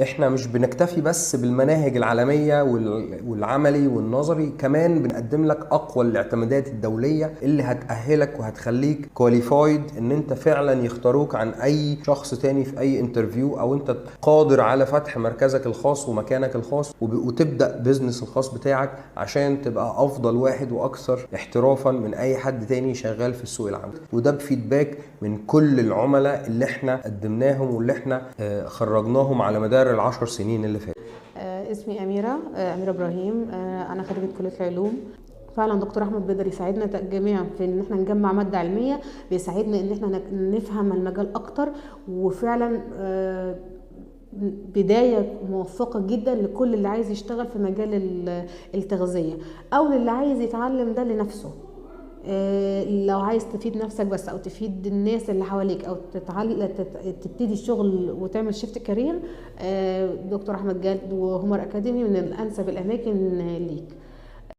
احنا مش بنكتفي بس بالمناهج العالمية والعملي والنظري، كمان بنقدم لك اقوى الاعتمادات الدولية اللي هتأهلك وهتخليك كواليفايد ان انت فعلا يختاروك عن اي شخص تاني في اي انترفيو، او انت قادر على فتح مركزك الخاص ومكانك الخاص وتبدأ بيزنس الخاص بتاعك عشان تبقى افضل واحد واكثر احترافا من اي حد تاني شغال في السوق العام. وده بفيدباك من كل العملاء اللي احنا قدمناهم واللي احنا خرجناهم على مدار ال10 سنين اللي فاتت. اسمي أميرة إبراهيم. أنا خريجة كلية العلوم. فعلا دكتور احمد بيقدر يساعدنا جميعا في ان احنا نجمع ماده علميه، بيساعدنا ان احنا نفهم المجال اكتر، وفعلا بدايه موفقه جدا لكل اللي عايز يشتغل في مجال التغذيه، او اللي عايز يتعلم ده لنفسه. لو عايز تفيد نفسك بس او تفيد الناس اللي حواليك، او تبتدي الشغل وتعمل شيفت كارير، دكتور احمد جاد وهومر اكاديمي من الانسب الاماكن ليك.